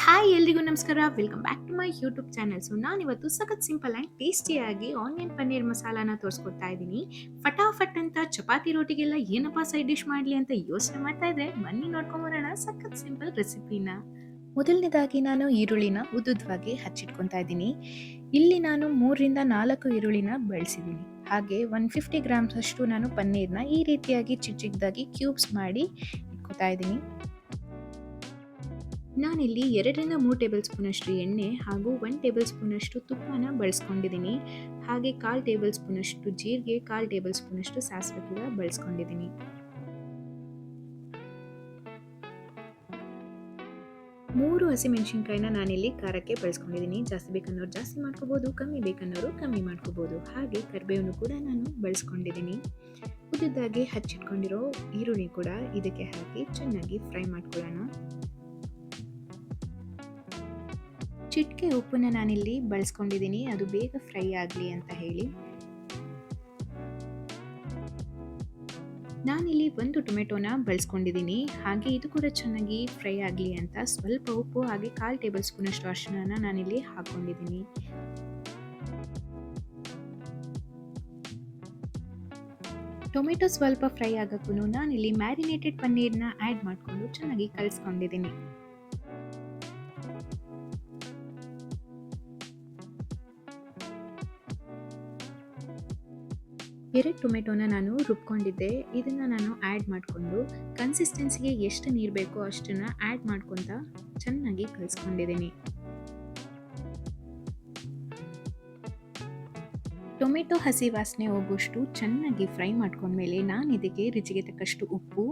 Hi ಎಲ್ರಿಗೂ ನಮಸ್ಕಾರ. Welcome back to my YouTube channel. ನಾನಿವತ್ತು ಸಖತ್ ಸಿಂಪಲ್ ಆ್ಯಂಡ್ ಟೇಸ್ಟಿಯಾಗಿ ಆನಿಯನ್ ಪನ್ನೀರ್ ಮಸಾಲಾನ ತೋರಿಸ್ಕೊಡ್ತಾ ಇದ್ದೀನಿ. ಫಟಾಫಟ್ ಅಂತ ಚಪಾತಿ ರೋಟಿಗೆಲ್ಲ ಏನಪ್ಪ ಸೈಡ್ ಡಿಶ್ ಮಾಡಲಿ ಅಂತ ಯೋಚನೆ ಮಾಡ್ತಾ ಇದ್ರೆ ಬನ್ನಿ ನೋಡ್ಕೊಂಬರೋಣ ಸಖತ್ ಸಿಂಪಲ್ ರೆಸಿಪಿನ. ಮೊದಲನೇದಾಗಿ ನಾನು ಈರುಳ್ಳಿನ ಉದ್ದುದ್ವಾಗಿ ಹಚ್ಚಿಟ್ಕೊತಾ ಇದ್ದೀನಿ. ಇಲ್ಲಿ ನಾನು 3-4 ಈರುಳ್ಳಿನ ಬಳಸಿದ್ದೀನಿ. ಹಾಗೆ 150 ಗ್ರಾಮ್ಸ್ ಅಷ್ಟು ನಾನು ಪನ್ನೀರ್ನ ಈ ರೀತಿಯಾಗಿ ಚಿಕ್ಕ ಚಿಕ್ಕದಾಗಿ ಕ್ಯೂಬ್ಸ್ ಮಾಡಿ ಇಟ್ಕೊತಾ ಇದ್ದೀನಿ. ನಾನಿಲ್ಲಿ 2-3 ಟೇಬಲ್ ಸ್ಪೂನ್ ಅಷ್ಟು ಎಣ್ಣೆ ಹಾಗೂ 1 ಟೇಬಲ್ ಸ್ಪೂನ್ ಅಷ್ಟು ತುಪ್ಪನ ಬಳಸ್ಕೊಂಡಿದ್ದೀನಿ. ಹಾಗೆ 1/4 ಟೇಬಲ್ ಸ್ಪೂನ್ ಅಷ್ಟು ಜೀರಿಗೆ, 1/4 ಟೇಬಲ್ ಸ್ಪೂನ್ ಅಷ್ಟು ಸಾಸಿವೆ ಕೂಡ ಬಳಸ್ಕೊಂಡಿದ್ದೀನಿ. ಮೂರು ಹಸಿಮೆಣಸಿನ್ಕಾಯಿನ ನಾನಿಲ್ಲಿ ಖಾರಕ್ಕೆ ಬಳಸ್ಕೊಂಡಿದ್ದೀನಿ. ಜಾಸ್ತಿ ಬೇಕನ್ನೋರು ಜಾಸ್ತಿ ಮಾಡ್ಕೋಬೋದು, ಕಮ್ಮಿ ಬೇಕನ್ನೋರು ಕಮ್ಮಿ ಮಾಡ್ಕೋಬೋದು. ಹಾಗೆ ಕರಿಬೇವನ್ನು ಕೂಡ ನಾನು ಬಳಸ್ಕೊಂಡಿದ್ದೀನಿ. ಉದ್ದುದ್ದಾಗಿ ಹಚ್ಚಿಟ್ಕೊಂಡಿರೋ ಈರುಳ್ಳಿ ಕೂಡ ಇದಕ್ಕೆ ಹಾಕಿ ಚೆನ್ನಾಗಿ ಫ್ರೈ ಮಾಡ್ಕೊಳ್ಳೋಣ. ಚಿಟಿಕೆ ಉಪ್ಪನ್ನ ನಾನಿಲ್ಲಿ ಬಳಸ್ಕೊಂಡಿದ್ದೀನಿ, ಅದು ಬೇಗ ಫ್ರೈ ಆಗಲಿ ಅಂತ ಹೇಳಿ. ನಾನಿಲ್ಲಿ 1 ಟೊಮೆಟೊನ ಬಳಸ್ಕೊಂಡಿದ್ದೀನಿ. ಹಾಗೆ ಇದು ಕೂಡ ಚೆನ್ನಾಗಿ ಫ್ರೈ ಆಗಲಿ ಅಂತ ಸ್ವಲ್ಪ ಉಪ್ಪು ಹಾಗೆ 1/4 ಟೇಬಲ್ ಸ್ಪೂನ್ ಅಷ್ಟು ಅರಿಶಿನ ನಾನಿಲ್ಲಿ ಹಾಕೊಂಡಿದ್ದೀನಿ. ಟೊಮೆಟೊ ಸ್ವಲ್ಪ ಫ್ರೈ ಆಗೋಕ್ಕೂ ನಾನಿಲ್ಲಿ ಮ್ಯಾರಿನೇಟೆಡ್ ಪನ್ನೀರ್ನ ಆ್ಯಡ್ ಮಾಡಿಕೊಂಡು ಚೆನ್ನಾಗಿ ಕಲಿಸ್ಕೊಂಡಿದ್ದೀನಿ. 2 ಟೊಮೆಟೊನ ನಾನು ರುಬ್ಕೊಂಡಿದ್ದೆ. ಇದನ್ನು ನಾನು ಆ್ಯಡ್ ಮಾಡಿಕೊಂಡು ಕನ್ಸಿಸ್ಟೆನ್ಸಿಗೆ ಎಷ್ಟು ನೀರು ಬೇಕೋ ಅಷ್ಟನ್ನು ಆ್ಯಡ್ ಮಾಡ್ಕೊತ ಚೆನ್ನಾಗಿ ಕಲಿಸ್ಕೊಂಡಿದ್ದೀನಿ. ಟೊಮೆಟೊ ಹಸಿ ವಾಸನೆ ಹೋಗೋಷ್ಟು ಚೆನ್ನಾಗಿ ಫ್ರೈ ಮಾಡ್ಕೊಂಡ್ಮೇಲೆ ನಾನು ಇದಕ್ಕೆ ರುಚಿಗೆ ತಕ್ಕಷ್ಟು ಉಪ್ಪು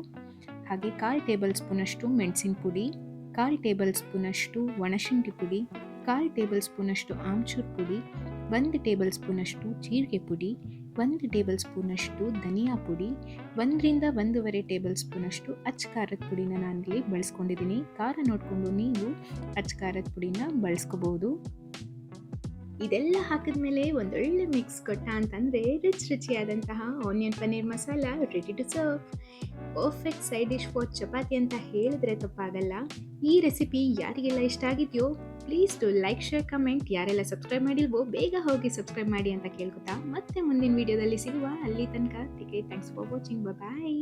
ಹಾಗೆ 1/4 ಟೇಬಲ್ ಸ್ಪೂನ್ ಅಷ್ಟು ಮೆಣಸಿನ ಪುಡಿ, 1/4 ಟೇಬಲ್ ಸ್ಪೂನ್ ಅಷ್ಟು ಒಣಶುಂಠಿ ಪುಡಿ, 1/4 ಟೇಬಲ್ ಸ್ಪೂನ್ ಅಷ್ಟು ಆಮ್ಚೂರ್ ಪುಡಿ, 1 ಟೇಬಲ್ ಸ್ಪೂನ್ ಅಷ್ಟು ಜೀರಿಗೆ ಪುಡಿ, 1 ಟೇಬಲ್ ಸ್ಪೂನ್ ಅಷ್ಟು ಧನಿಯಾ ಪುಡಿ, 1-1.5 ಟೇಬಲ್ ಸ್ಪೂನ್ ಅಷ್ಟು ಅಚ್ಚ ಖಾರದ ಪುಡಿನ ನಾನಿಲ್ಲಿ ಬಳಸ್ಕೊಂಡಿದ್ದೀನಿ. ಖಾರ ನೋಡಿಕೊಂಡು ನೀವು ಅಚ್ಚ ಖಾರದ ಪುಡಿನ ಬಳಸ್ಕೋಬಹುದು. ಇದೆಲ್ಲ ಹಾಕಿದ್ಮೇಲೆ ಒಂದೊಳ್ಳೆ ಮಿಕ್ಸ್ ಕೊಟ್ಟ ಅಂತಂದರೆ ರುಚಿಯಾದಂತಹ onion paneer masala ready to serve. Perfect side dish for chapati ಅಂತ ಹೇಳಿದ್ರೆ ತಪ್ಪಾಗಲ್ಲ. ಈ ರೆಸಿಪಿ ಯಾರಿಗೆಲ್ಲ ಇಷ್ಟ ಆಗಿದೆಯೋ please to like, share, comment. ಯಾರೆಲ್ಲ ಸಬ್ಸ್ಕ್ರೈಬ್ ಮಾಡಿಲ್ವೋ ಬೇಗ ಹೋಗಿ ಸಬ್ಸ್ಕ್ರೈಬ್ ಮಾಡಿ ಅಂತ ಕೇಳ್ಕೊತಾ ಮತ್ತೆ ಮುಂದಿನ ವಿಡಿಯೋದಲ್ಲಿ ಸಿಗುವ. ಅಲ್ಲಿ ತನಕ ಥ್ಯಾಂಕ್ಸ್ ಫಾರ್ ವಾಚಿಂಗ್. ಬಾಯ್.